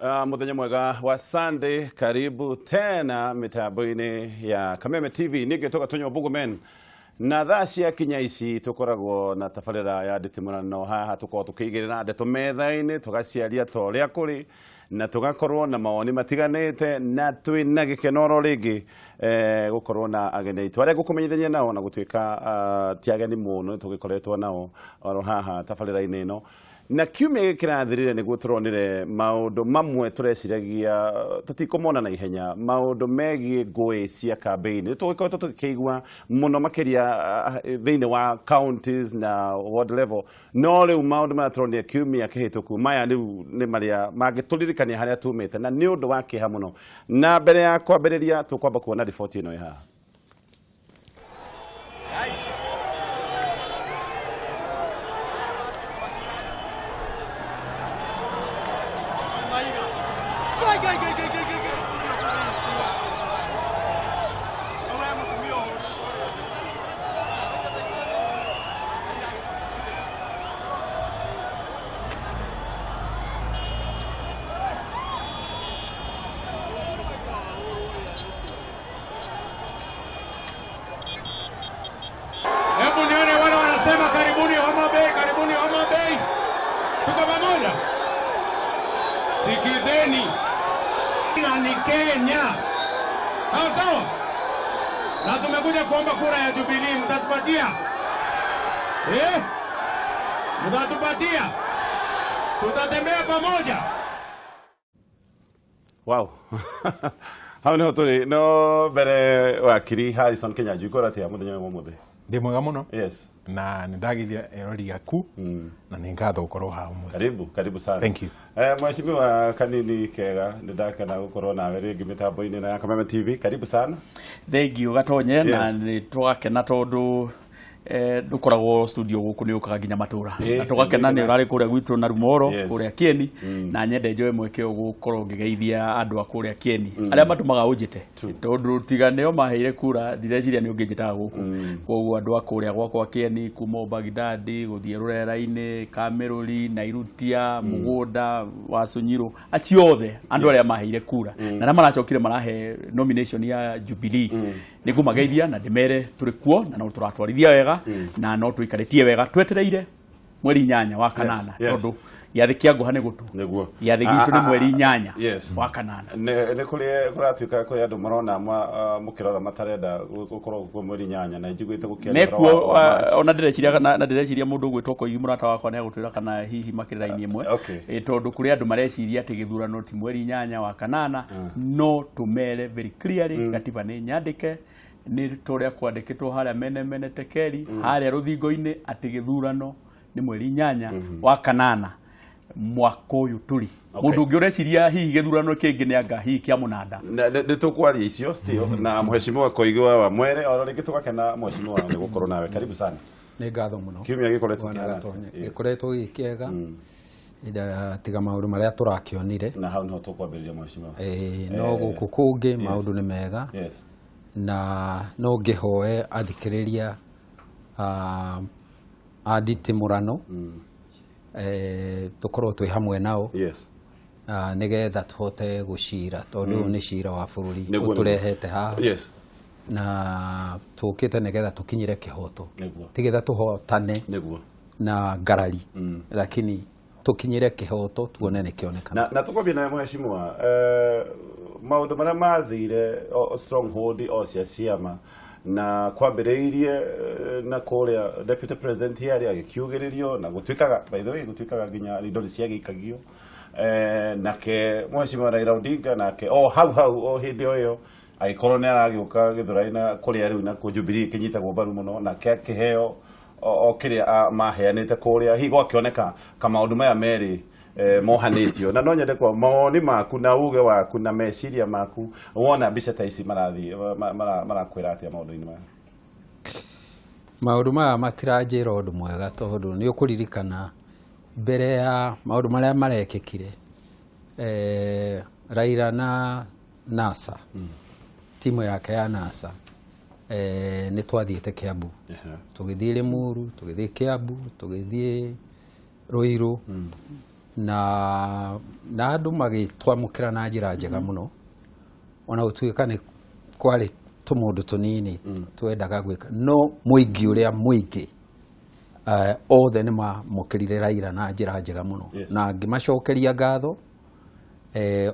Muthenya mwega wa Sunday, karibu tena mitambo-ini ya Kameme TV. Ningetoka tonyo Mbugua na thaa cia kinya ici tukoragwo na tabarira ya Nditimurano haha tukorwo tukigirira ndeto metha-ini tugaciaria to ria kuri na tugakorwo na maoni matiganite na twina gikenoro ringi gukorwo na ageni aitu aria gukumenyithania nao na gutuika ti ageni muno tugikoretwo nao oro haha tabarira-ini ino na kiumia kirathirire niguo turonire maundu mamwe tureciragia tutikomona na ihenya maundu megie ngui cia campaign tugikoretwo tukigua muno makiria thiini wa counties na ward level no riu maundu mara turonire kiumia kihituku maya riu ni maria mangituririkania haria tumite na ni undu wa kiha muno na mbere ya kwambiriria tukwamba kuona riboti ino iha. Sikizeni, ni Kenya. Sawa? Na tumekuja kuomba kura ya Jubilee, mtatupatia? Mtatupatia? Tutatembea pamoja. Wow. Hau ni hoturi no bere Wakiri Harrison Kinyanjui koratia muthenya mumuthe. Ndi mwega muno. Yes. Na ndagithia erori yaku na ningatho gukorwo hamwe. Karibu sana. Thank you. Mheshimiwa Kanini Kega ndakana gukorwo nawe ringi mitambo-ini na Kameme TV. Karibu sana. Thank you Gatonye na ni twakena tondu dukoragwo studio guku ni ukaga nginya matura na tugakena ni urari kuria gwitu na rumoro kuria Kieni na nyende njoe mweke gukorwo ngigeithia andu akuria Kieni aria matumaga unjite tondu tiganeo maheire kura direciria ni ungijitaga guku koguo andu akuria gwakwa Kieni kuma Baghdad guthie Rurera-ini Kameruri Nairutia Mugunda Wasunyiro aciothe andu aria maheire kura na na maracokire marahe nomination ya Jubilee ni kumageithia na ndimere turi kuo na no turatwarithia wega na no tuikaritie wega twetereire mweri 8 wa kanana tondu yathi kiangu hane gutu niguo yathi gitu ni mweri 8 wa kanana ne kuratuika kuri andu marona mukirora matarenda gukorwo ku mweri 8 na njiguite gukenda nekuo ona ndireciria mundu gwitwo Koigi murata wakwa ne gutwira kana hihi makirira-ini imwe tondu kuri andu mareciria ati githurano ti mweri 8 wa kanana no tumere very clearly gatiba ni nyandike ni toria kwandikitwo haria mene tekeri haria ruthingo-ini ati githurano ni mweri 8 wa kanana mwaka uyu turi mundu ungi ureciria hihi githurano kingi ni anga hihi kia munanda ni tukwaria icio still na mheshimiwa Koigi wa Wamwere oro ringi tugakena mheshimiwa ni gukorwo nawe. Karibu sana. Ni ngatho muno. Kiumia gikoretwo gikoretwo gikiega ida tiga maundu maria turakionire na hau no tukwambiriria mheshimiwa no guku kungi maundu ni mega na no ngihoe athikiriria Nditimurano tukorwo twi hamwe nao nigetha tuhote gucira tondu ni cira wa bururi uturehete haha na tukite nigetha tukinyire kihoto tigetha tuhotane na ngarari lakini tukinyire kihoto tuone nikionekana na tukwambia na mheshimiwa maundu maria mathire stronghold o cia ciama na kwambiriirie na kuria deputy president yari agikiugiririo na gutwikaga by the way gutwikaga nginya rindo cia gikagio nake mheshimiwa Raila Odinga nake hau hindi oyo aikorwo ni aragiuka githuraina kuria riu na ku Jubilee kinyitagwo mbaru muno nake akiheo kiria maheanite kuria hi gwakioneka kama maundu maya meri mohanitio na no nyende kwa maoni maku na uge waku na meciria maku wona mbica ta ici marakwira atia maundu-ini maya maundu maya matiranjira undu mwega tondu ni ukuririkana mbere ya maundu maria marekekire Raila na NASA timu yake ya NASA ni twathiete Kiambu tugithie Limuru tugithie Kiambu tugithie Ruiru na andu magitwamukira na njira njega muno ona utuika ni kwari tumundu tunini twendaga gwika no muingi uria muingi othe nima mukirire Raila na njira njega muno na ngimacokeria ngatho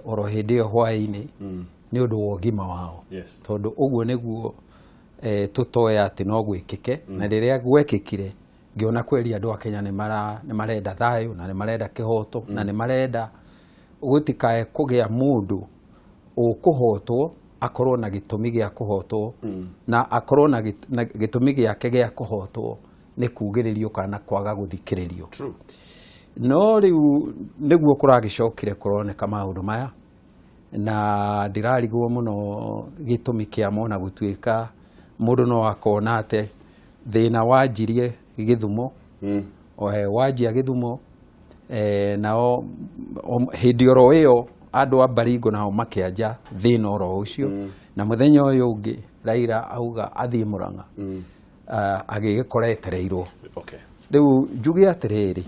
oro hindi yo hwaini ni undu wa ugima wao tondu uguo niguo tutoya ati no gwikike na riria gwekikire ngiona kweli andu a Kenya ni marenda thayu na ni marenda kihoto na ni marenda gutikae kugia mundu ukuhotwo akorwo na gitumi gia kuhotwo na akorwo na gitumi giake gia kuhotwo ni kugiririo kana kwaga guthikiririo no riu niguo kuragicokire kuroneka maundu maya na ndirarigwo muno gitumi kia mona gutuika mundu no akona ate thina wanjirie Githumo wajia Githumo nao hindi oro iyo andu a Baringo nao makianja thina oro ucio na muthenya uyu ungi Raila auga athie Murang'a agigikora etereirwo riu njuge atiriri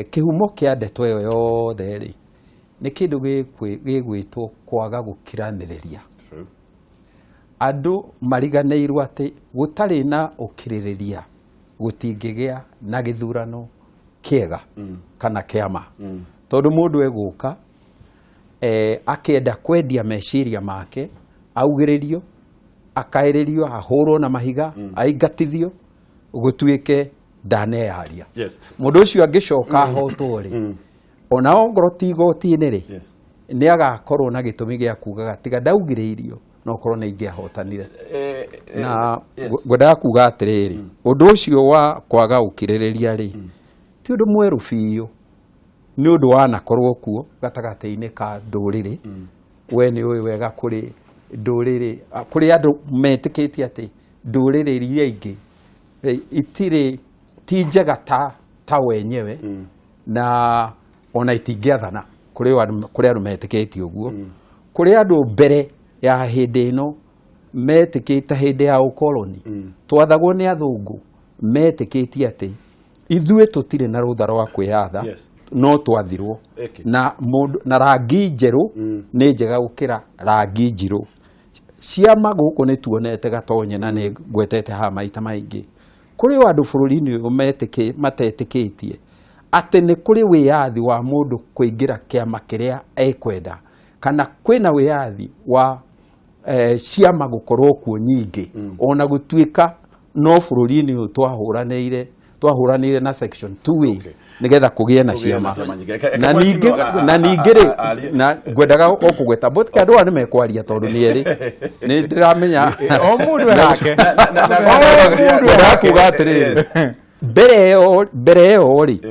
kihumo kia ndeto iyo yothe ri ni kindu gigwitwo kwaga gukiraniriria andu mariganeirwo ati gutari na ukiririria gutingigia na githurano kiega kana kiama tondu mundu eguka akenda kwendia meciria make augiririo akairirio ahurwo na mahiga aingatithio gutuike ndaneyaria mundu ucio angicoka ahotwo ri ona ongoro tigotini ri ni agakorwo na gitumi gia kugaga tiga ndaugiriirio no korwo na ingi ahotanire na gwenda kuga atiriri undu ucio wa kwaga ukiririria ri ti undu mweru biu ni undu wanakorwo kuo gatagati-ini ka nduriri we ni uyu wega kuri nduriri kuri andu metikitie ati nduriri iria ingi itire ti njega ta wenyewe na ona itingiathana kuri andu metikitie uguo kuri andu mbere ya hindi ino metikite hindi ya ukoloni twathagwo ni athungu metikitie ati ithue tutire na rutha rwa kwiyatha no twathirwo na rangi njeru ni njega gukira rangi njiru ciama guku ni tuonete Gatonye na ni ngwetete ha maita maingi kuri andu bururi-ini uyu matetikitie ati ni kuri wiyathi wa mundu kuingira kiama kiria ekwenda kana kwina wiyathi wa ciama gukorwo kuo nyingi ona gutuika no bururi-ini uyu twahuranire na section 2A nigetha kugie na ciama na ningiri na ngwendaga okugweta botika andu ani mekwaria tondu ni eri ni ndiramenya o mundu yake na kuga atiriri mbere eo ri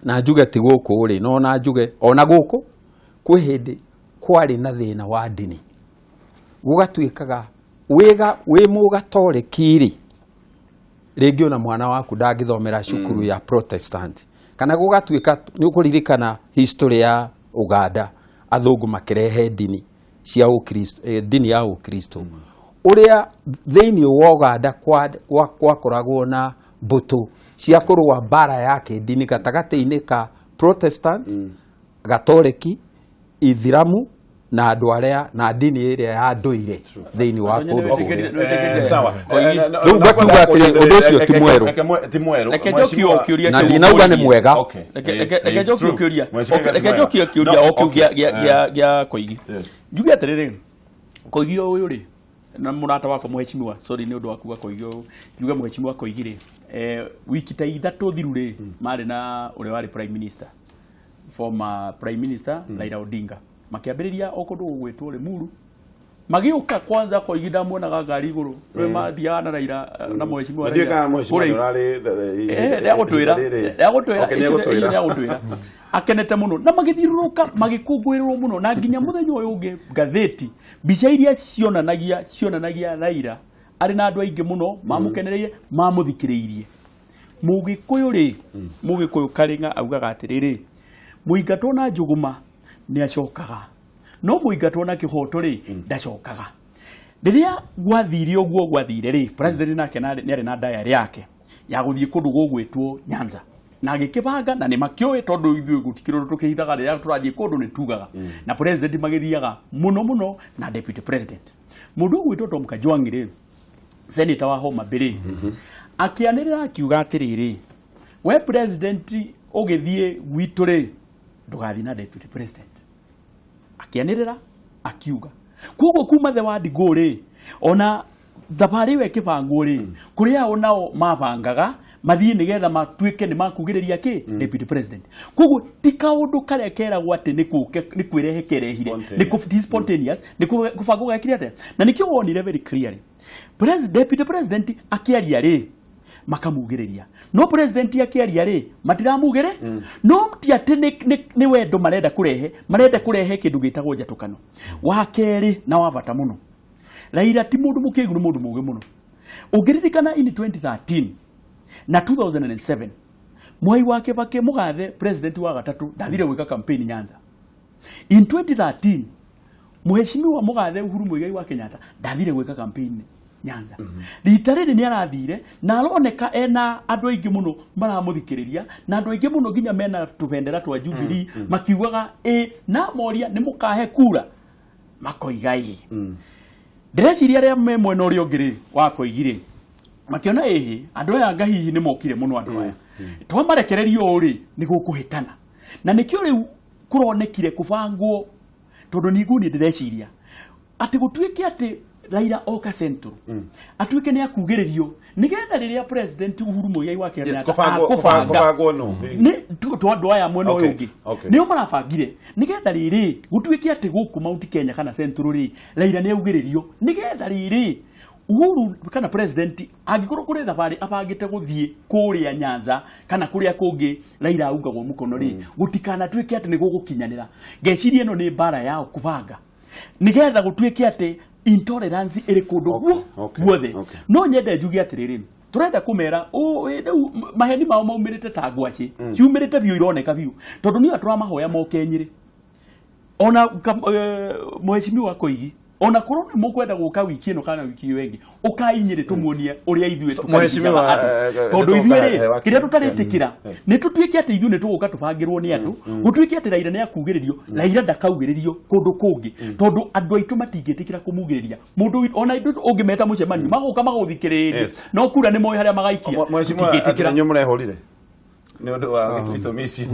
na njuge ti guku ri no na njuge ona guku kwi hindi kwari na thina wa ndini gugatuikaga wi mugatoreki ri ringi ona mwana waku ndangithomera cukuru ya Protestant kana gugatuika ni ukuririkana history ya Uganda athungu makirehe dini cia ukristo dini ya ukristo uria thiini wa Uganda kwakoragwo na mbutu cia kurwa bara yake dini gatagati-ini ka Protestant Gatoreki Ithiramu na andu aria na dini iria ya nduire thiini wa kundu sawa riu ngatuga atiri undu ucio ti mweru na ndinauga ni mwega reke njokie kiuria o kiu gia Koigi njuge atiriri Koigi uyu ri na murata wako mheshimiwa sorry ni undu wa kuga Koigi njuge mheshimiwa Koigi ri wiki ta ithatu thiru ri mari na uri wari prime minister former prime minister Raila Odinga makiambiriria okundu gwitwo ri muru magiuka kwanza Koigi ndamuonaga ngari iguru we mathiaga na Raila na mheshimiwa Raila akenete muno na magithiruruka magikungwirwo muno na nginya muthenya uyu ungi ngatheti bica iria cionanagia Raila ari na andu aingi muno mamukenereire mamuthikiriirie mugikuyu Karinga augaga atiriri muingatwo na njuguma ni acokaga no muingatwo na kihoto ri ndacokaga riria gwathire ri president nake ni ari na diary yake ya guthie kundu gugwitwo Nyanza na agikibanga na ni makioe tondu ithuĩ gutikirwo tukihithaga rĩrĩa tũrathiĩ kũndũ nĩ tugaga na president magithiaga muno na deputy president mundu gwitwo Tom Kajwang'i rĩ senator wa Homa Bay akianĩrĩra akiuga atĩrĩrĩ we president ũgĩthiĩ gwitũ rĩ ndũgathiĩ na deputy president akianĩrĩra akiuga koguo kuma the word go rĩ ona thabarĩ we kĩbangwo rĩ kũrĩa onao mabangaga mathiĩ nĩgetha matuĩke nĩ makugĩrĩria kĩ deputy president koguo ti kaũndũ karĩa keragwo atĩ nĩ kwĩrehe kerehire nĩ spontaneous nĩ kũbangwo gakire atĩa na nĩkĩo wonire very clearly deputy president akĩaria rĩ makamugĩrĩria no president akĩaria rĩ matiramugĩre no ti atĩ nĩ wendo marenda kũrehe kĩndũ gĩtagwo njatũkano wa kerĩ na wa bata mũno Raila ti mũndũ mũkĩgu nĩ mũndũ mũgĩ mũno ũngĩririkana in 2013 na 2007 Mwai wa Kibaki mũgathe president wa gatatũ ndathire gwĩka campaign Nyanza in 2013 Mheshimiwa mũgathe Uhuru Muigai wa Kenyatta ndathire gwĩka campaign Nyanza rita rĩrĩ nĩ arathire na aroneka ena andũ aingĩ mũno maramũthikĩrĩria na andũ aingĩ mũno nginya mena tũbendera twa Jubilee makiugaga na moria nĩ mũkahe kura makoigai ndĩreciria arĩa me mwena ũrĩa ũngĩ wa Koigi makiona andũ aya ngahihi nĩ mokire mũno andũ aya twamarekererio ũrĩ nĩ gũkũhĩtana na nĩkĩo rĩu kũronekire kũbangwo tondũ ninguni ndĩreciria atĩ gũtuĩke atĩ Raila oka central atuĩke nĩ akugĩrĩrio nĩgetha rĩrĩa president Uhuru Muigai wa Kenyatta kũbangwo no nĩ andũ aya mwena ũyũ ũngĩ nĩo marabangire nĩgetha rĩrĩ gũtuĩke atĩ gũkũ Mount Kenya kana central rĩ Raila nĩ augĩrĩrio nĩgetha rĩrĩ Uhuru kana president angĩkorwo kũrĩ thabarĩ abangĩte gũthiĩ kũrĩa Nyanza kana kũrĩa kũngĩ Raila augagwo mũkono rĩ gũtikanatuĩke atĩ nĩ gũgũkinyanĩra ngeciria ĩno nĩ mbara yao kũbanga nĩgetha gũtuĩke atĩ intolerance ĩrĩ kũndũ guothe no nyende njuge atĩrĩrĩ turenda kumera maheni mao maumĩrĩte ta ngwacĩ ciumĩrĩte biũ ironeka biũ tondũ niyo turamahoya moke Nyĩrĩ ona Mheshimiwa Koigi ona korwo nĩ mũkwenda gũka wiki ĩno kana wiki ĩyo ĩngĩ ũkai Nyĩrĩ tũmuonie ũrĩa ithuĩ tũkaigua tondũ ithuĩ rĩ kĩrĩa tũtarĩtĩkĩra nĩ tũtuĩke atĩ ithuĩ nĩ tũgũka tũbangĩrwo nĩ andũ gũtuĩke atĩ Raila nĩ akugĩrĩrio Raila ndakaugĩrĩrio kũndũ kũngĩ tondũ andũ aitũ matingĩtĩkĩra kũmugĩrĩria mũndũ ona indo ũngĩmeta mũcemanio magoka magũthikĩrĩria no kura nĩ moĩ harĩa magaikia mũtingĩtĩkĩra nyũ mũrehũrire nĩ ũndũ wa gĩtũmi ici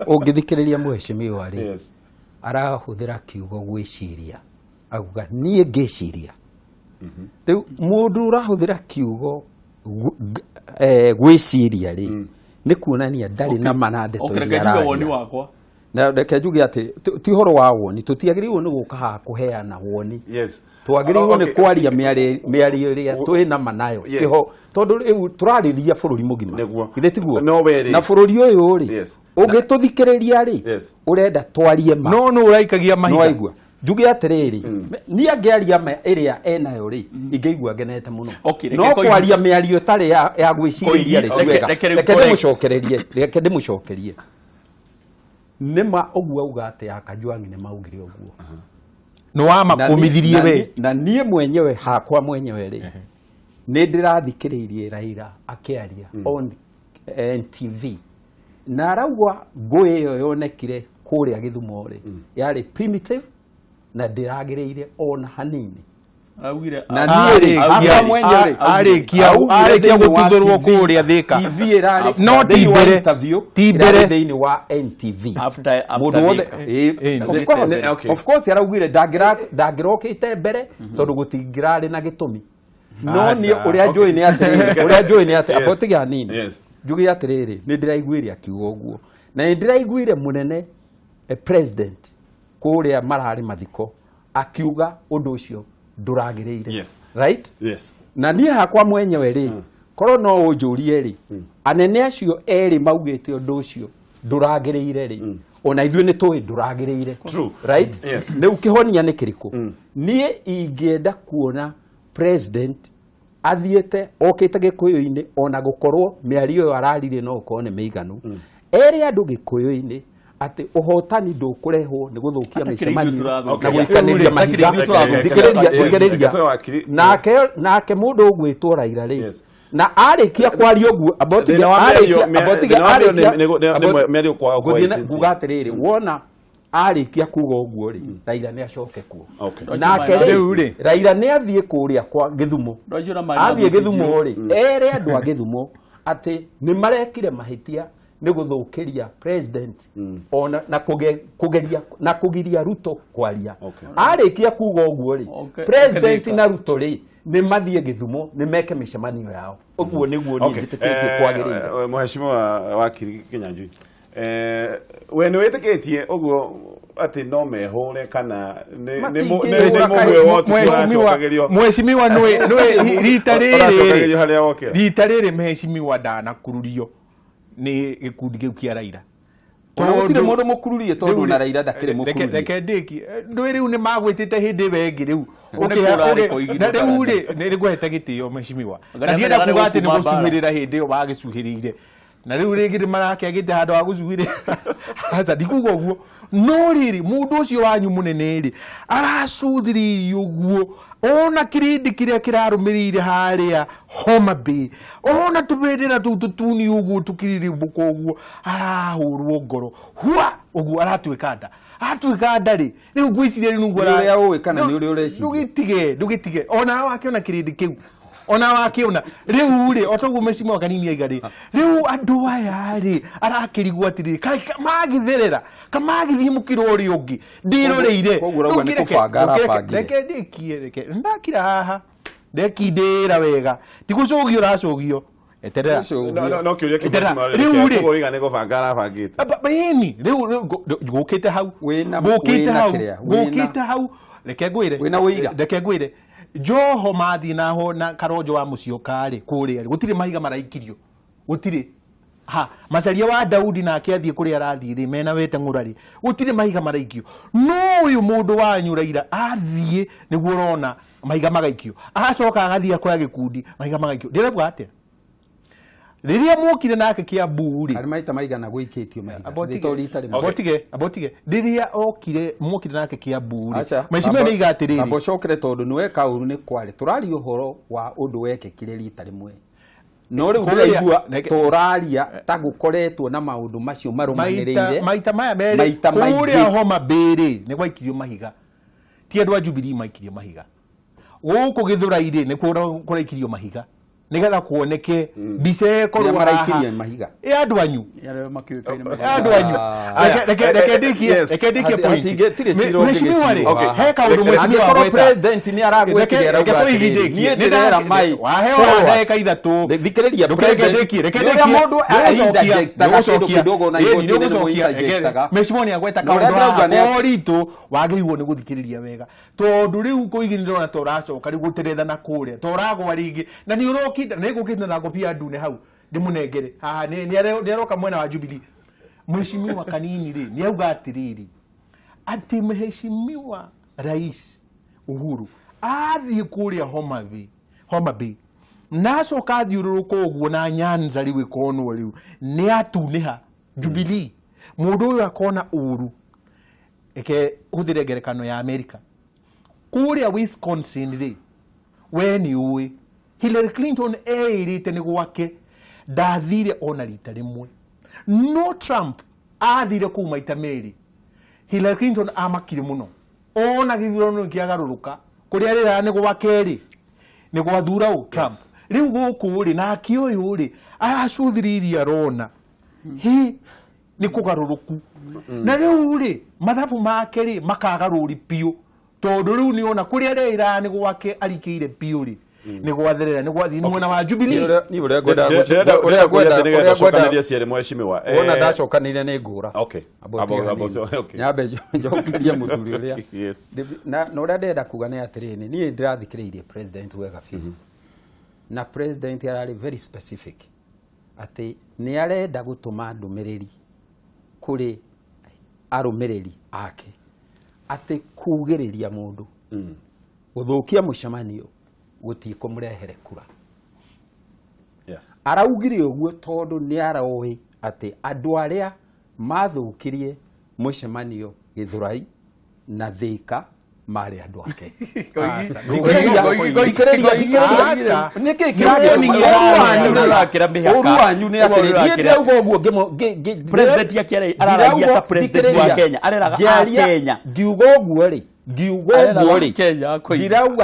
ũngĩthikĩrĩria Mheshimiwa rĩ arahũthĩra kiugo gwĩciria aguga niĩ ngĩciria rĩu mũndũ ũrahũthĩra kiugo gwĩciria rĩ nĩ kuonania ndarĩ na manandĩto iria araria na reke njuge atĩ ti horo wa woni tũtiagĩrĩirwo nĩ gũka haha kũheana woni twagĩrĩirwo nĩ kwaria mĩario ĩrĩa twĩ na manayo kĩho tondũ rĩu tũrarĩria bũrũri mũgima githĩ tiguo na bũrũri ũyũ rĩ ũngĩtũthikĩrĩria rĩ ũrenda twarie ma no ũraikagia mahiga njuge atĩrĩrĩ niĩ angĩaria ĩrĩa enayo rĩ ingĩigua ngenete mũno no kwaria mĩario ĩtarĩ ya gwĩcirĩria rĩ reke ndĩmũcokerie nĩma ũguo auga atĩ ya Kajwang'i nĩ maugire ũguo no wamakumithirie we na niĩ mwenyewe hakwa mwenyewe rĩ nĩ ndĩrathikĩrĩirie Raila akĩaria on NTV na arauga ngũĩ ĩyo yonekire kũrĩa Gĩthumo rĩ yarĩ primitive na ndĩragĩrĩire ona hanini na niĩ arĩkia gũtuthũrwo kũrĩa Thĩka no ti mbere thĩinĩ wa NTV mũndũ wothe of course araugire ndangĩrokĩte mbere tondũ gũtingĩrarĩ na gĩtũmi no niĩ ũrĩa njũĩ nĩ atĩ abotiga nini njuge atĩrĩrĩ nĩ ndĩraiguire akiuga ũguo na nĩ ndĩraiguire mũnene president kũrĩa mararĩ mathiko akiuga ũndũ ũcio ndũragĩrĩire right na niĩ hakwa mwenyewe rĩ korwo no ũnjũrie rĩ anene acio erĩ maugĩte ũndũ ũcio ndũragĩrĩire rĩ ona ithuĩ nĩ tũĩ ndũragĩrĩire right rĩu kĩhonia nĩ kĩrĩkũ niĩ ingĩenda kuona president athiĩte okĩte Gĩkũyũ-inĩ ona gũkorwo mĩario ĩyo araririe no ũkorwo nĩ mĩiganu erĩ andũ Gĩkũyũ-inĩ ati ũhotani ndũkũrehwo nĩ gũthũkia mĩcemanio na gũikanĩria mahiga thikĩrĩria nake mũndũ ũgwĩtwo Raila rĩ na arikia kwaria uguo abotige gugatiriri wona arikia kuga uguo ri Raila ni acoke kuo nake ri Raila ni athie kuria kwa Githumo athie Githumo ri ere andu a Githumo ati ni marekire mahitia ni guthukiria president ona na kugiria Ruto kwaria arikia kuga uguo ri president na Ruto ri ni mathie Githumo ni meke micemanio yao uguo niguo ni njitikitie kwagirira Mheshimiwa Wakiri Kinyanjui we ni witikitie uguo ati no mehure kana ni mumwe wotu Mheshimiwa nwe rita riri mheshimiwa ndana kururio ni gikundi giu kia Raila Totire mundu mukururie tondu na Raila ndakire mukururie reke ndiki ndwi riu ni magwitite hindi wengi riu na riu ri ni gwete gitio mheshimiwa na ndienda kuga ati ni gucuhirira hindi yo bagicuhirire na riu ringi marake gite handu wa gucuhirira asa ndikuga uguo no riri mundu ucio wanyu munene ri aracuthiririo uguo ona kirindi kiria kirarumirire haria Homa Bay ona tubendera tutuni uguo tukiriri buko uguo arahurwo ngoro hua uguo aratuika nda ri riu gwiciria ri nuguo ya uwe kana ni uri ureci ndugitige ona wakiona kirindi kiu ona wakiona riu ri otogu mheshimiwa Kanini aigari riu andu aya ri arakirigwo atiri magitherera kamagithie mukiro uri ungi ndiroreire koguo ni kubanga arabangire reke ndikie ndakira haha ndekindira wega tigucugio racugio eterera no kiuria kimwe kugoriga ni kubanga arabangite bani riu gukite hau gukite hau reke ngwire wina wiira reke ngwire Joho mathi naho na Karojo wa Muciokari kuria gutire mahiga maraikirio gutire macaria wa Daudi na akiathie kuria arathire mena wete ngurari gutire mahiga maraikio no uyu mundu wanyu Raila athie niguo rona mahiga magaikio acoka agathia kwa gikundi mahiga magaikio ndirebwa atia riria mukire nake kia buri ari maita maigana gwikitio mahiga abotige riria okire mukire nake kia buri mheshimiwa ni igatiriri abocokere tondu niwe kauru ni kwari turari uhoro wa undu wekekire rita rimwe no riu ndiraigua turaria tagukoretwo na maundu macio marumaniriire maita maya meri kuria Homa Bay ni gwaikirio mahiga ti andu a Jubilee maikirio mahiga guku Githuraire ni kuraikirio mahiga nigetha kuoneke bice korwa maraikirie mahiga andu anyu andu anyu reke ndikie point mheshimiwa ri heka undu mheshimiwa wa president ni aragwekire arauga ni ndirera mai wahewa ndeka ithatu thikiriria president reke ndikie mundu ainjectaga kindu kidogo na igotinaga mheshimiwa ni agweta kaundu oritu wagiriwo ni guthikiriria wega tondu riu Koigi ndirona toracoka riu guterethana kuria toragwa ringi na ni urokita negukita na ngopia ndune hau ndimunengere haha ni aroka mwena wa Jubilee mheshimiwa Kanini ri ni auga atiriri ati mheshimiwa Rais Uhuru athie kuria Homa Bay nacoka athiururuka uguo na Nyanza riu ikonwo riu ni atuniha Jubilee mundu uyu akona uru eke huthire ngerekano ya Amerika kuria Wisconsin ri we ni uwi Hillary Clinton irite ni gwake ndathire ona rita rimwe no Trump athire kuma ita meri Hillary Clinton amakire muno ona githurano kiagaruruka kuria rira ni gwake ri ni gwathura Trump riu guku ri na akioyo ri acuthiriria rona hi ni kugaruruku na riu ri mathabu make ri makagaruri piu tondu riu ni ona kuria rira ni gwake arikiire piu ri ni gwatherera ni gwathi mwena wa Jubilee ni uria gwenda cokanĩria ciere mheshimiwa ona ndacokanire ni ngura okay nyambe njokeria muthuri uria na uria ndenda kuga ni atiriri ni ndirathikiriirie president wega biũ na president arari very specific ati ni arenda gutuma ndumiriri kuri arumiriri ake ati kugiriria mundu guthukia mucemanio gutikumrehere kura araugire uguo tondu ni araoi ati andu aria mathukirie mucemanio Githurai na Thika mari andu ake president ya Kenya araragia ta president wa Kenya areraga Kenya ngiuga uguo ri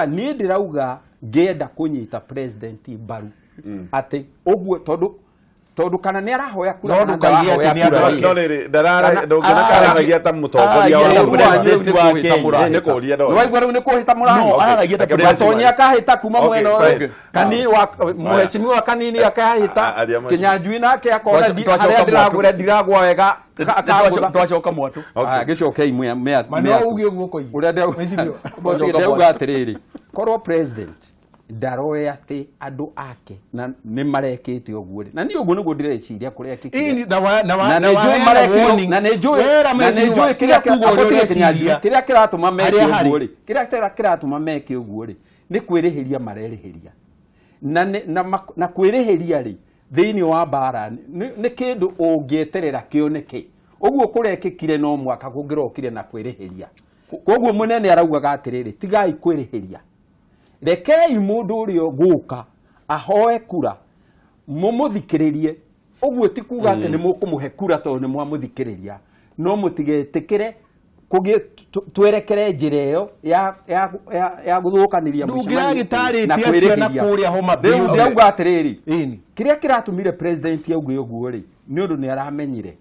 ndirauga ngenda kunyita president mbaru ati uguo tondu kana ni arahoya kura no riri ndararagia ta mutongoria wa president wa Kenya ni kuria ndo waigwa riu ni kuhita murano no araragia ta president Gatonye akahita kuma mwena Kanini wa mheshimiwa Kanini akahita Kinyanjui nake akona haria ndiragwa wega twacoka mwatu gicoke imwe mano ugi uguo Koigi uria ndeuga atiriri korwo president ndaroe ati andu ake na ni marekete uguo na ni uguo niguo ndireciria kuria kiki na nejue kiria kiratuma meke uguo ri kiratuma meke uguo ri ni kwirihiria marerihiria na kwirihiria ri thiini wa bara ni kindu ungieterera kioneke uguo kurekekire no mwaka kungirokire na kwirihiria koguo munene araugaga atiriri tigai kwirihiria rekei mundu urio guka ahoe kura mumuthikiririe uguo ti kuga ati ni mukumuhe kura to ni mwamuthikiriria no mutigetikire kugie twerekere njire yo ya guthukaniria mucemani na kwirihiria homa ndeuga atiriri kiria kiratumire president auge uguo ri ni undu ni aramenyire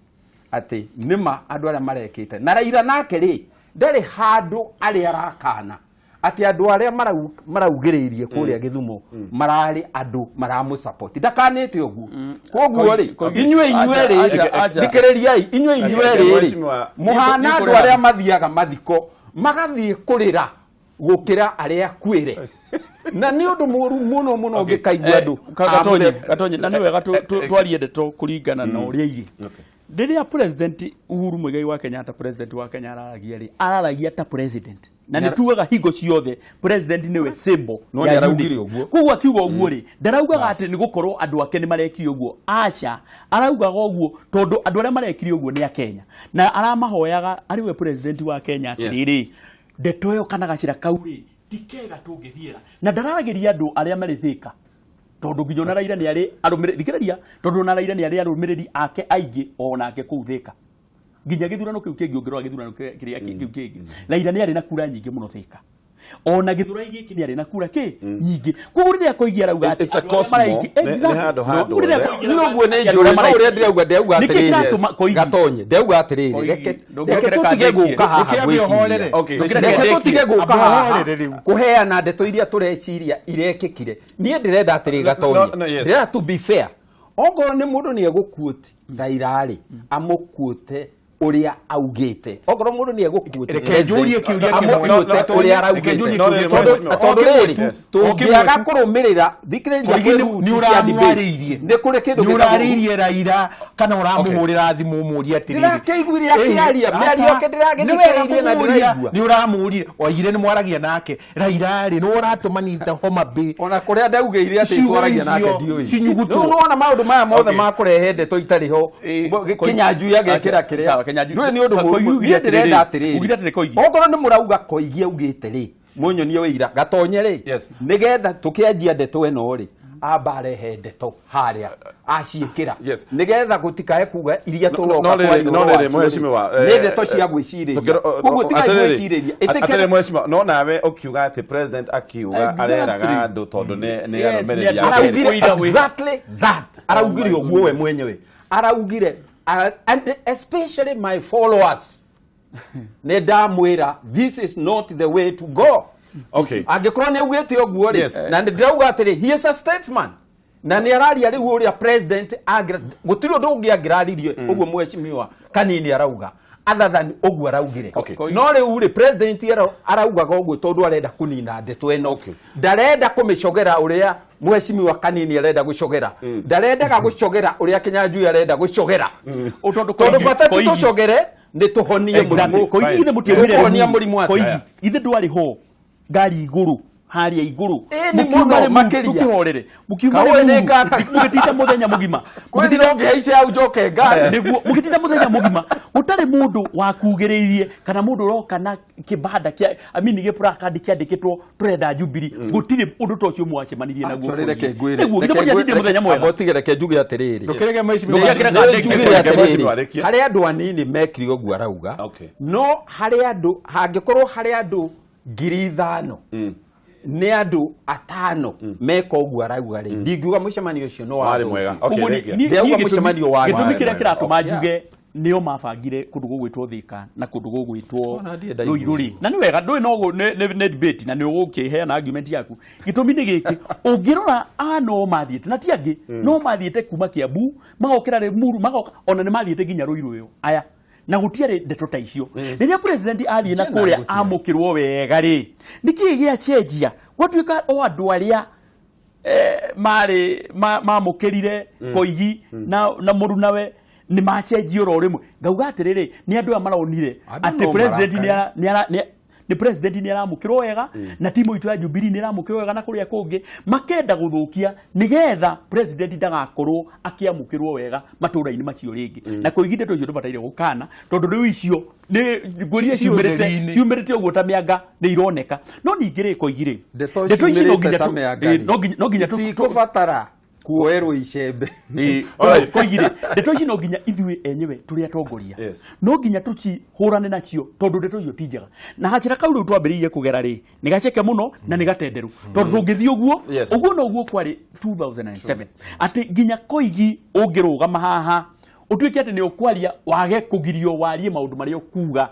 ati nima andu aria marekite na Raila nake ri ndari handu ari arakana ati andu aria maraugiririe kuria Githumo marari andu maramu support ndakanite uguo koguo ri inywe ri thikiririai inywe ri muhana andu aria mathiaga mathiko magathie kurira gukira aria kwire na ni undu muru muno ngikaigua andu Gatonye na ni wega twarie ndeto kuringana na uria iri ndiria president Uhuru Muigai wa Kenya ta president wa Kenya araragia ta president na ni tugaga hingo ciothe president niwe symbol no ni araugire uguo koguo akiuga uguo ri ndaraugaga ati ni gukorwo andu ake ni marekire uguo acha araugaga uguo tondu andu aria marekire uguo ni a Kenya na aramahoyaga ariwe president wa Kenya atiriri ndeto yo kana gacira kauri ti Kega tungithiira na ndararagiria andu aria marithika tondu nginya na Raila ni ari arumiriri thikiriria tondu na Raila ni ari arumiriri ake aingi onake kuthika nginya githurano kiu kingi ungirwa githurano kiria kiu kingi Raila ni ari na kura nyingi muno thika ona githurano giki ni ari na kura ki nyingi kuguria Koigi arauga ati maraiki ni uguo ni njura uria ndeuga atiriri Gatonye ndeuga atiriri reke tutige guka haha gwiciria reke tutige guka haha kuheana ndeto iria tureciria irekekire nie ndirenda atiriri Gatonye ndira to be fair ongo ni mundu ni egukuoti Raila ri amukuote uria augite ogoro mundu ni egukuote rekejurie kiuria amukuote uria araugite tondu riri tungiaga kurumirira thikiriria ni uramwaririe ni kuri kindu ni uraririe Raila kana uramuhurira thimu umuria atiriri ndirakeiguire akiaria miario yake ndiragithikiririe na ndiraigua ni uramurire oigire ni mwaragia nake Raila ri no uratumanita homa bay ona kuria ndaugeire ati twaragia nake ndioi no ona maundu maya mothe makurehe ndeto itariho Kinyanjui agekira kiria ndwe ni undu muru ni ndirenda atiriri ogoro ni murauga Koigi augite ri munyonie wira Gatonye ri nigetha tukianjia ndeto eno ri abarehe ndeto haria aciikira nigetha gutikae kuga iria turoka kwa no mheshimiwa ni ndeto cia gwiciria koguo tikai gwiciria itikire mheshimiwa no nawe ukiuga ati president akiuga areraga andu tondu ni aromereria exactly that araugire uguo we mwenyewe araugire and especially my followers ne damwira this is not the way to go angikorwo ni ugite uguo ri na ndirauga atiri he is a statesman na ni araria riu uria president gutiri undu ungiangiraririe uguo mheshimiwa Kanini arauga other than uguo araugire no riu ri president araugaga uguo tondu arenda kunina ndeto eno ndarenda kumicogera uria mheshimiwa Kanini arenda gucogera ndarendaga gucogera uria Kinyanjui arenda gucogera tondu bata tucogere ni tuhonie murimu Koigi ni mutiamire Koigi ithe ndwari ho ngari iguru haria iguru mukiuma makiria tukihorere mukiuma mugitita muthenya mugima mugitita ngeice au njoke ngare niguo mugitita muthenya mugima utari mundu wakugiriirie kana mundu roka na kibanda kia amini ge placard kiandikitwo turenda Jubilee gutire undu to cio mwacemanirie naguo reke ngwire muthenya mwega abotigereke njuge atiriri ndukerege hari andu anini mekiri oguo arauga no hari andu hangikorwo hari andu 5,000 ni andu 5 meka oguo arauga ri ndingiuga mucemanio ucio no wari mwega ndeuga mucemanio wari gitumi kiria kiratuma njuge nio mabangire kundu gugwitwo Thika na kundu gugwitwo Ruiruri na ni wega ndui no ne debate na ni ugukiheana argument yaku gitumi ni giki ungirora no mathiete na tiangi no mathiete kuma Kiambu magokira Limuru magoka ona ni mathiete ginya Ruiru aya na gutiare ndeto ta icio riria president athie na kuria amukirwo wega ri niki gia chenjia gwatuika o andu aria mari mamukirire Koigi na muru nawe ni machenji oro rimwe ngauga atiriri ni andu amaronire ati president ni aramukirwo wega na timu itu ya Jubilee ni aramukirwo wega na kuria kungi makenda guthukia nigetha president ndagakorwo akiamukirwo wega matura-ini macio ringi na Koigi ndeto icio tubataire gukana tondu riu icio ni nguria ciumirite uguo ta mianga ni ironeka no ningi ri Koigi ri ndeto icio no nginya tutikubatara kuerwo icembe Koigire ndeto ici no nginya ithuĩ enyewe turi atongoria no nginya tucihurane nacio tondu ndeto icio ti njega na hachira kau riu twambiririe kugera ri ni gaceke muno na ni gatenderu tondu tungithii uguo no uguo kwari 2007 ati nginya Koigi ungirugama haha utuike ati ni ukwaria wage kugirio warie maundu maria ukuga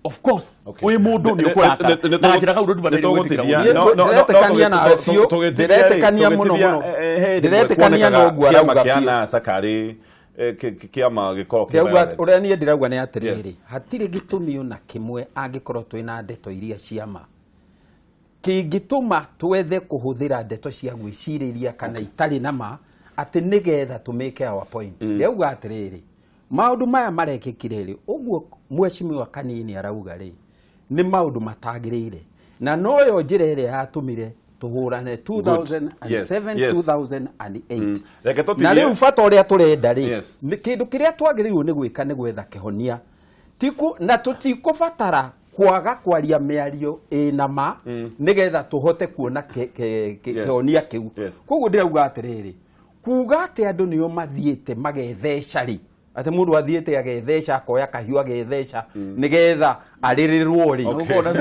of course we mundu ni ukuraka na njira kau ndu bataire ndiretekania na afio ndiretekania muno ndiretekania no gwara kiana sakari kiama gikoro uria nie ndirauga ni atiriri hatire gitumi una kimwe angikorwo twina ndeto iria ciama kingituma twethe kuhuthira ndeto cia gwiciriria kana itari nama ati nigetha tumeke our point ndauga atiriri maundu maya marekikire ri uguo mweshimiwa Kanini arauga ri ni maundu matagirire na noyo njira iria yatumire tuhurane 2007 2008 na riu bata uria turenda ri ni kindu kiria twagirirwo ni gwika ni gwetha kihonia tiku na tutikubatara kwaga kwaria miario inama nigetha tuhote kuona kihonia kiu koguo ndirauga atiriri kuga ati andu nio mathiete magetheca ri ati mundu athiete agetheca akoya kahiu agetheca nigetha aririrwo ri ukona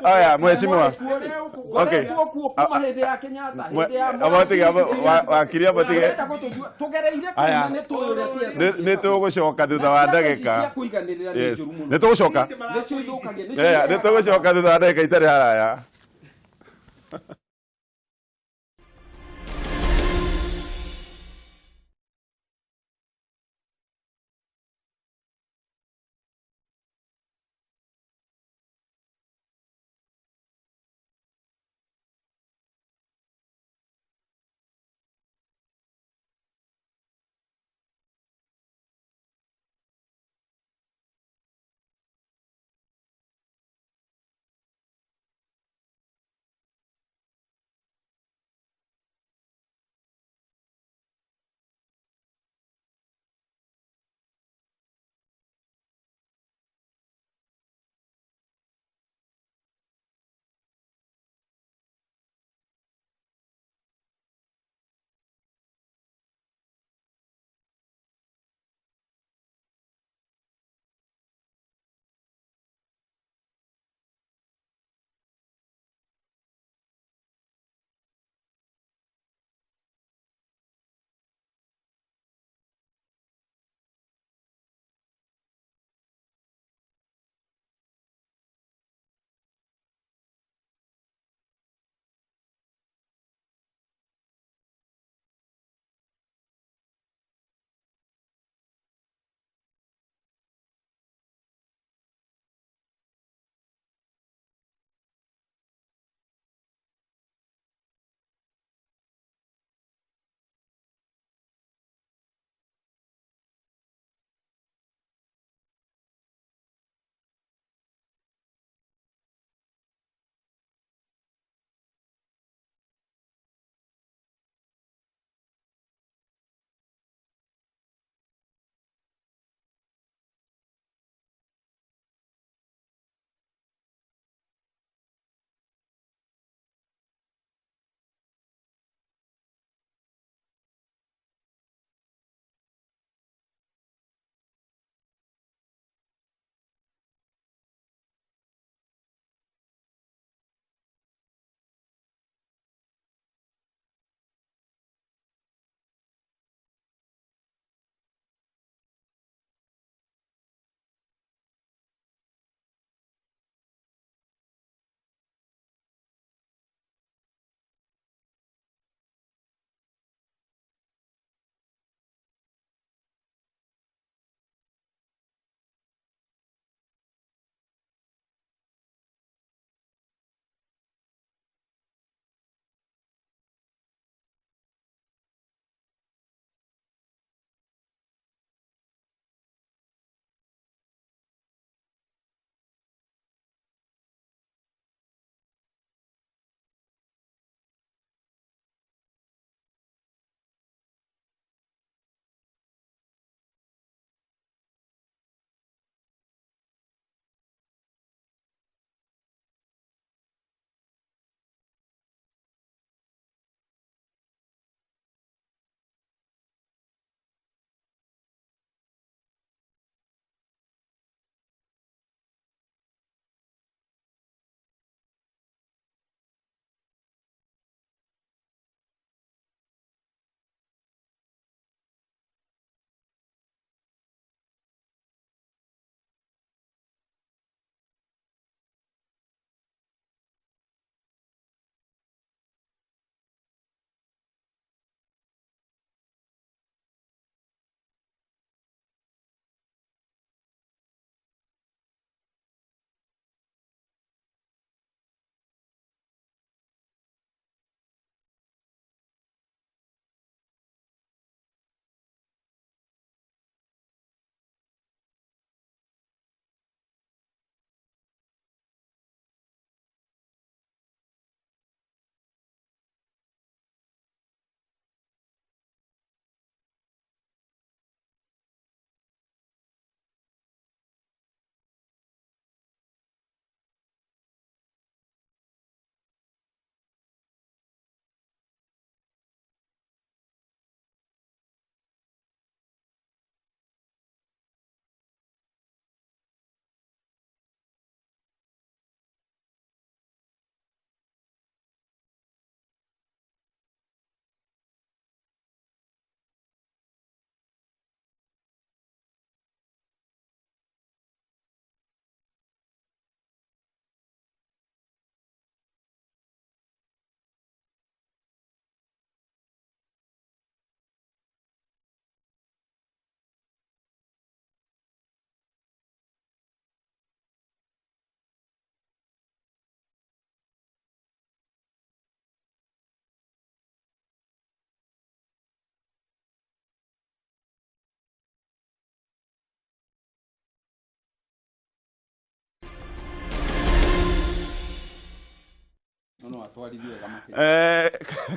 aya mheshimiwa okay Wakiri abatige aya nitugucoka thutha wa ndagika nitugucoka nitugucoka thutha wa ndagika itari haraya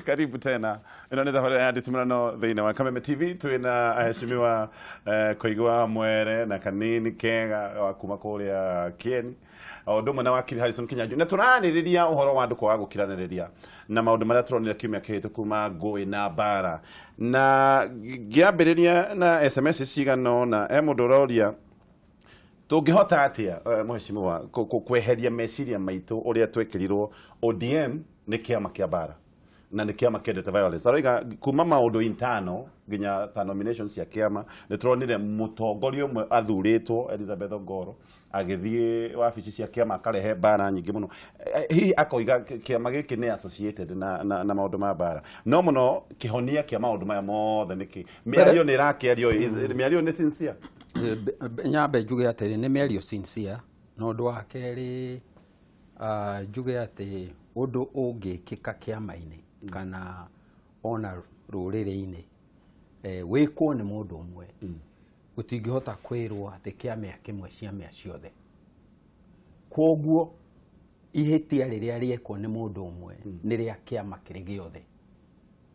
Karibu tena. Ino ni thabarira ya Nditimurano thiini wa Kameme TV. Twina aheshimiwa Koigi Wamwere na Kanini Kega wa kuma kuria Kieni. Odumwe na Wakiri Harrison Kinyanjui. Na turaniriria uhoro wa nduko wa gukiraniriria na maundu maria turonire kiumia kihitu kuma ngui na bara. Na giambiriria na SMS cigano na mundu uroria tungihota atia mheshimiwa kweheria meciria maitu uria twekirirwo ODM ni kiama kia bara na ni kiama kiendete violence. Aroiga kuma maundu intano nginya ta nominations ya kiama ni turonire mutongoria umwe athuritwo Elizabeth Ngoro agithie wabici cia kiama akarehe bara nyingi muno. Hihi akoiga kiama giki ni associated na maundu ma bara. No muno kihonia kia maundu maya mothe niki miario ni rakiario miario ni sincere. Nyambe njuge atiri ni miario sincere no ndu wa keri njuge ati undu ungikika kiama-ini kana ona ruriri-ini wikwo ni mundu umwe gutingihota kwirwo ati kiama kimwe ciama ciothe koguo ihitia riria riekwo ni mundu umwe ni ria kiama kiri giothe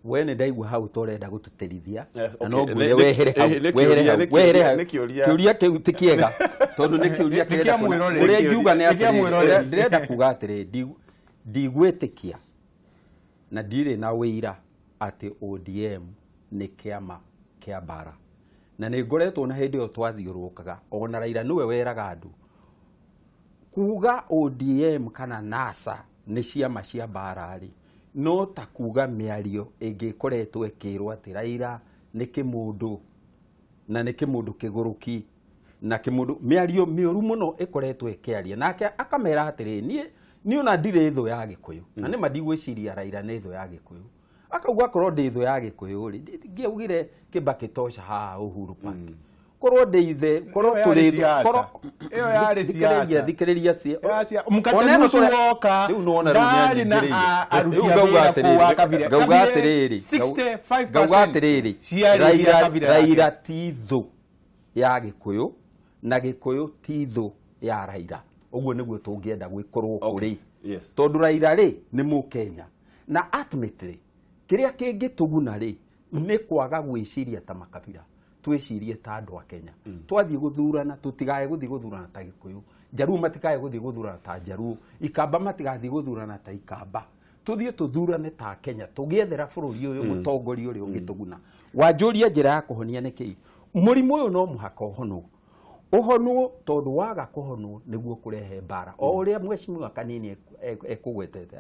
wene ndaigua hau torenda gututerithia na no ngure wehere kiuria kiu ti kiega tondu ni kiuria kirenda uria ngiuga ni ati ndirenda kuga atiri ndigwitikia na ndire na wira ati ODM ni kiama kia bara na ni ngoretwo na hindi yo twathiurukaga ona Raila niwe weraga andu kuga ODM kana NASA ni ciama cia bara ri no ta kuga miario ingikoretwo ikirwo ati Raila ni kimundu na ni kimundu kiguruki na kimundu miario mioru muno ikoretwo ikiaria nake akamera atiri ni ona ndire tho ya Gikuyu na ni madigwiciria Raila ni tho ya Gikuyu akauga korwo ndi tho ya Gikuyu ri ngiaugire Kibaki tosha ha Uhuru Park korwo ndeithe korwo turi korwo iyo yari siasa thikiriria cia mukatemu suoka riu no ona runya na gauga atiriri 65% Raila titho ya Gikuyu na Gikuyu titho ya Raila uguo niguo tungienda gwikorwo kuri tondu Raila ri ni Mukenya na ultimately kiria kingituguna ri ni kwaga gwiciria ta makabira twicirie ta andu a Kenya twathie guthurana tutigae guthie guthurana ta Gikuyu Jaruo matikae guthie guthurana ta Jaruo Ikamba matigathie guthurana ta Ikamba tuthie tuthurane ta Kenya tugiethera bururi uyu mutongoria uri ungituguna wanjuria njira ya kuhonia niki murimu uyu no muhaka uhonwo tondu waga kuhonwo niguo kurehe bara o uria mheshimiwa Kanini ekugwetete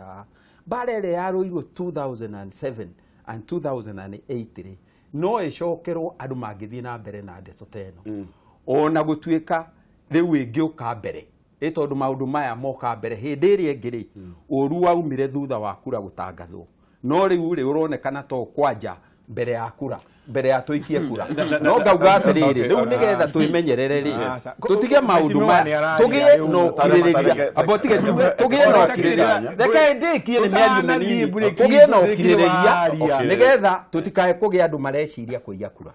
bara ile yaruirwo 2007 and 2008 no icokerwo andu mangithie na mbere na ndeto teno ona gutuika riu ingiuka mbere tondu maundu maya moka mbere hindi iri ingiri uru waumire thutha wa kura gutangathwo no riu uronekana to kwanja mbere ya kura mbere ya tuikie kura no ngauga atiriri riu nigetha tuimenyerere ri tutige maundu maya tugie no kiririria abotige tugie no kiririria reke ndikie ni miario manini tugie no kiririria nigetha tutikae kugia andu mareciria kuiya kura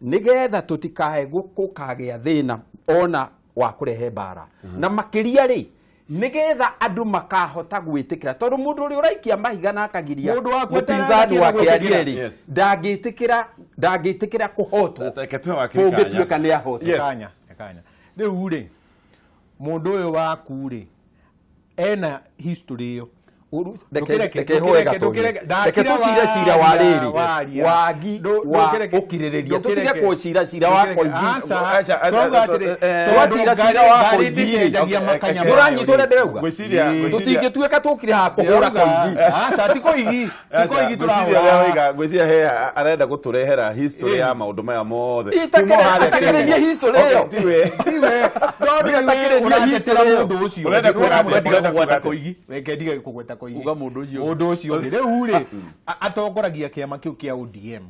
nigetha tutikae gukagia thina ona wa kurehe bara na makiria ri nigetha andu makahota gwitikira tondu mundu uri uraikia mahiga na akagiria mutinzani wake arieri ndagitikira kuhotwo kungituika ni ahotwo kanya riu ri mundu uyu waku ri ena history yo reke tucire cira wa riri wagi wa ukiririria tutige kucira cira wa Koigi twacira cira wa Koigi muranyitwo ndirauga tutingituika tukire ha kuhura Koigi ti Koigi turahura gwiciria he arenda guturehera history ya maundu maya mothe itakiriria history yo tiwe itakiriria history yo urenda kuona Koigi reke dige kugweta uga mundu ucio riu ri atongoragia kiama kiu kia ODM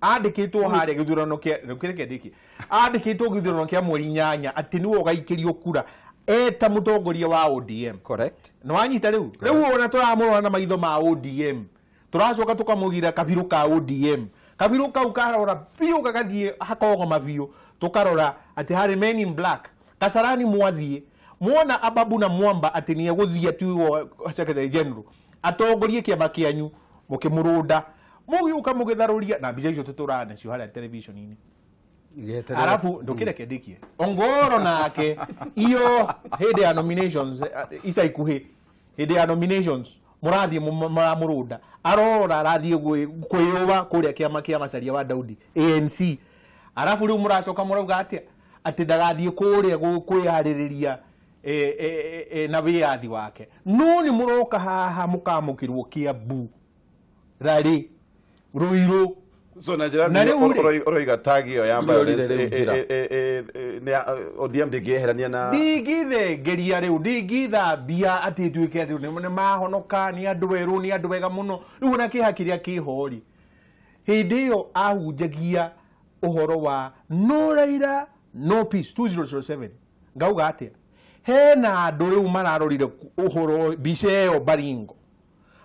andikitwo haria githurano kia rukireke ndiki andikitwo githurano kia mweri 8 ati niwe ugaikirio kura eta mutongoria wa ODM correct no anyita riu ona turamurona na maitho ma ODM turacoka tukamugira kabiru ka ODM kabiru kau karora piu gagathie hakogo mabiu tukarora ati hari men in black Kasarani mwathie muona Ababu na Mwamba ati ni guthia tu Secretary General atongorie kiama kianyu mukimurunda mugiuka mugitharuria na mbica icio tuturane cio haria television-ini arafu ndukireke ndikie Ongoro nake iyo hede ya nominations isa ikuhi hede ya nominations murathie murunda arora rathie kwiyuba kuria kiama kia macaria wa Daudi ANC arafu riu muracoka murauga atia ati ndagathie kuria kwiyaririria na wiathi wake no ni muroka haha mukamukirwo Kiambu rari Ruiru so na jira oroiga tagio yamba ODM ndigeherania na ndigithe geria riu ndigitha bia ati tuike ati ni mahonoka ni andu weru ni andu wega muno riu na kihakiria kihori hindi yo ahunjagia uhoro wa no Raila no peace 2007 ngauga atia hena andu riu mararorire uhoro biceo Baringo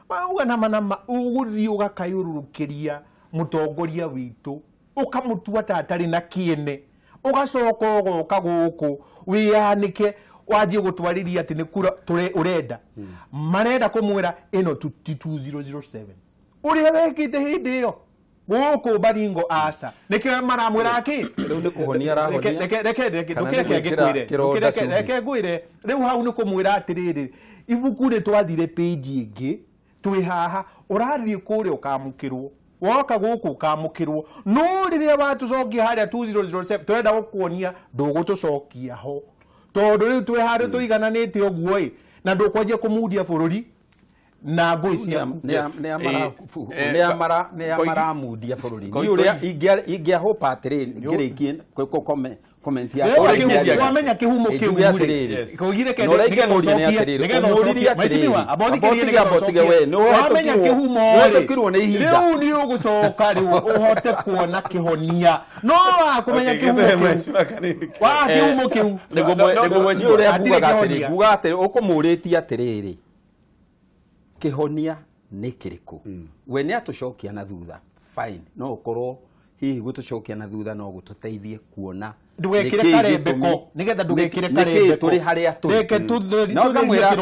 mauga nama uguthi ugakayururukiria mutongoria witu ukamutua tatari na kiene ugacoka ugoka guku wiyanike waje gutwariria ati ni kura turi urenda marenda kumwira ino 2007 uri wekite hindi yo guku Baringo asa nike maramwira aki riu ni kuhonia rahonia reke gwire riu hau ni kumwira atiriri ibuku ri twathire page ingi twi haha urathie kuri ukamukirwo woka guku ukamukirwo no riria watucokia haria 2007 twenda gukuonia ndugutucokia ho tondu riu twi haria tuigananite oguo na ndukwanjia kumudia bururi na ngui cia ne amara mudia bururi ni uria ingia hope atiriri ngirikie comment ya wamenya kihumo kiu Koigire kende nigetha mheshimiwa abothike we no wamenya kihumo tukirwo ni ihinda riu ni ugucoka riu uhote kuona kihonia no wa kumenya kihumo wa kihumo kiu nego mheshimiwa buga atiri ukumuritie atiriri kihonia ni kiriku we ni atucokia na thutha fine no ukorwo hihi gutucokia na thutha no gututeithie kuona ndugekire karembeko nigetha ndugekire karembeko turi haria tu reke tuthuria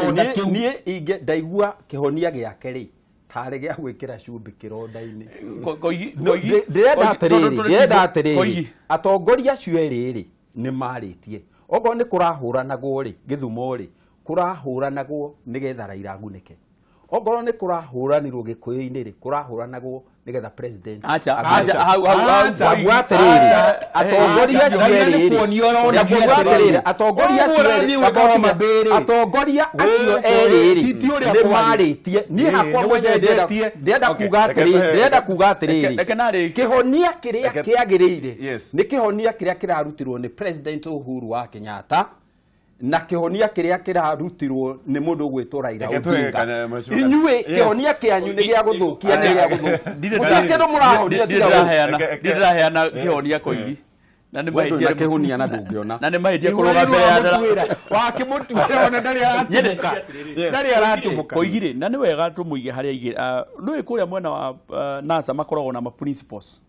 nie inge ndaigua kihonia giake ri tare gia gwikira cumbi kironda-ini ndenda atiriri atongoria acio eriri ni maritie ogo ni kurahuranagwo ri Githumo ri kurahuranagwo nigetha Raila agunike ogoro ni kurahuranirwo Gikuyu-ini ri kurahuranagwo nigetha president acha atiriri atongoria cieriri atongoria acio eriri ni maritie ni hakwa mwenye ndenda kuga atiriri kihonia kiria kiagirire ni kihonia kiria kirarutirwo ni president Uhuru wa Kenyatta na kihonia kiria kirarutirwo ni mundu gwitwo Raila Odinga inyue kihonia kianyu ni gia guthukia ni gia guthukia mutakindu murahonia ndiraheana kihonia Koigi na ni mahĩtia kihonia na ndungiona na ni mahĩtia kuruga mbere ya ndara wakimutwira ona ndari aratumuka Koigire na ni wega tumuige haria igira no ikuria mwena wa NASA makoragwo na ma principles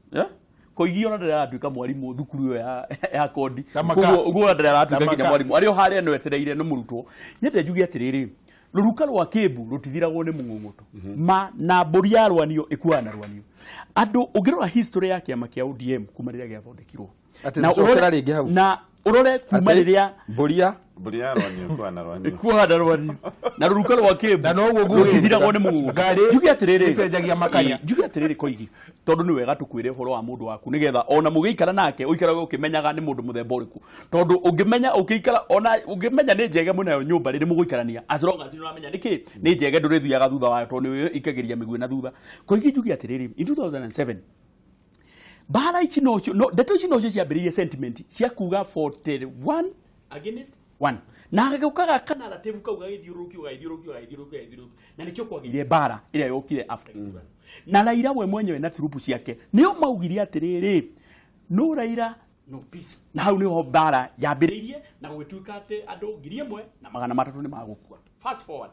Koigi ona ndaratuika mwarimu thukuru ya kodi uguo ndaratuika kinya mwarimu ario haria no etereire no murutwo nyende njugi atiriri ruruka rwa Kiambu rutithiragwo ni mung'ung'uto ma na mburi ya rwanio ikuana rwanio andu ungirora history ya kiama kia ODM kuma riria giathondekirwo na urore kuma riria mburi ya rwanio ikuana rwanio na ruruka rwa Kiambu na no guo rutithiragwo ni mung'ung'uto njugi atiriri cenjagia makanya njugi atiriri Koigi tondu ni wega tukwire horo wa mundu waku nigetha ona mugiikara nake uikaraga ukimenyaga ni mundu muthemba uriku tondu ungimenya ukiikara ona ungimenya ni njege munayo nyumba riri muguikarania as long as uramenya niki ni njege ndurithiaga thutha wa tondu ni ikagiria migwi na thutha Koigi njugi atiriri in 2007 bara ichi no ndeto ichi no ciambiririe sentiment cia kuga 41 against 1 na ageukaga kana narrative kau gagithiuruki na nikio kwagire bara ira yokire after na Raila we mwenyewe na trupu ciake nio maugiria atiriri no Raila no peace na hau niho bara yambiririe na gwituika ati andu 1,000 na 300 ni magukua fast forward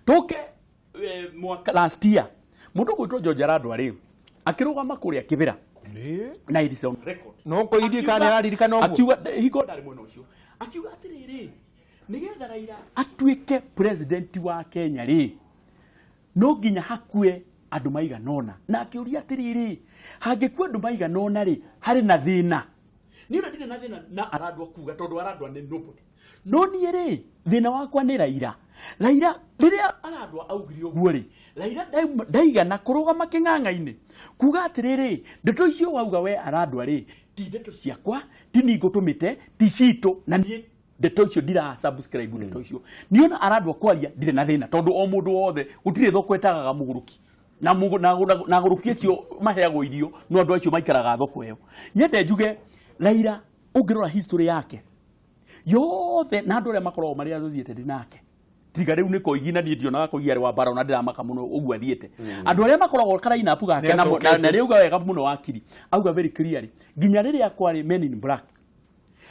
toke mwaka last year mundu gwitwo George Arado ari akirugama kuria kibira na it is on record no Koigi kana aririkana oguo akiuga higo ndari mwena ucio akiuga atiriri nigetha Raila atuike president wa Kenya ri no nginya hakue andu maiganona na akiuria atiriri hangikua andu maiganona ri hari na thina ni ura ndire na thina na aradwa kuga tondu aradwa ni nobody no ni ri thina wakwa ni Raila riria aradwa augire uguo ri Raila ndaigana kurugama king'ang'a-ini kuga atiriri ndeto icio wauga we aradwa ri ti ndeto ciakwa ti ni ngutumite ti cito na nie ndeto icio ndira subscribe ndeto icio niona aradwa kwaria ndire na thina tondu o mundu wothe gutire thoko etagaga muguruki na nguruki icio maheagwo irio no andu acio maikaraga thoko iyo nyende njuge Raila ungirora history yake yothe na andu aria makoragwo mari associated nake tiga riu ni Koigi na ndionaga Koigi ari wa bara na ndiramaka muno ugu athiete andu aria makoragwo karaina apu gake na riuga wega muno Wakiri auga very clearly ginya riria kwari men in black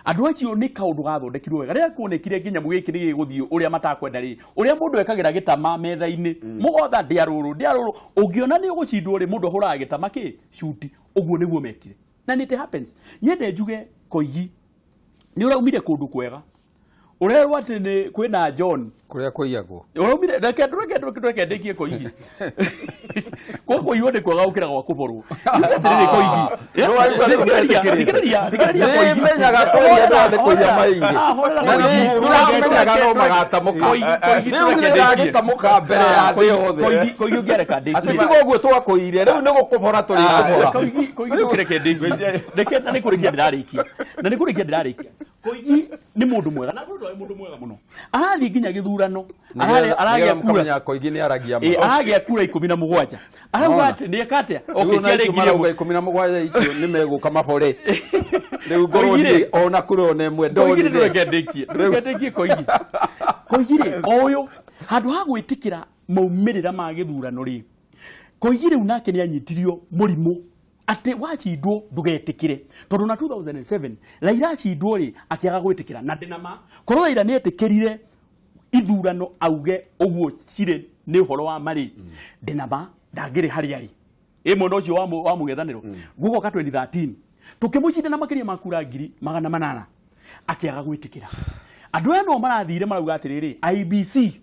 andu acio ni kaundu gathondekirwo wega riria kuonekire ginya mugikiri giguthio uria matakwenda ri uria mundu ekagira gitama metha-ini mugotha ndiaruru ungiona ni ugucindwo ri mundu ahuraga gitama ki shuti uguo niguo mekire na it happens nyende njuge Koigi ni uraumire kundu kwega urerwa ati ni kwina John kuria kuiyagwo uraumire reke ndekie Koigi koko yone kwaga ukira gwa kuborwo ndire Koigi no ayuga thikiriria menyaga kuria ndade kuya maingi na turamenyaga no magata muka Koigi ndagita muka mbere ya ndi yothe Koigi ngereka ndiki ati tigo guo twakuire riu ni gukubora turi kubora Koigi ndureke ndiki ndeke na ni kurikia ndirarikia Koigi ni mundu mwega na mundu mwega muno arathi nginya githurano aragia kura Koigi ni aragia muno aragia kura 17 arauga ati ni ekate okiciare nginya 17 icio ni meguka mabore riu ngorodi ona kura one mwe ndori ndureke ndikie Koigi oyo handu ha gwitikira maumirira ma githurano ri Koigi riu nake ni anyitirio murimu ate wachindwo ndugetikire tondu na 2007 Raila achindwo ri akiaga gwitikira na ndinama korwo Raila ni etikirire ithurano auge uguo cire ni uhoro wa mari ndinama ndangiri hari ari mwana ucio wa mugethaniro guko ka 2013 tukimucinda na makiria makura 800 akiaga gwitikira andu aya no marathire marauga atiriri IBC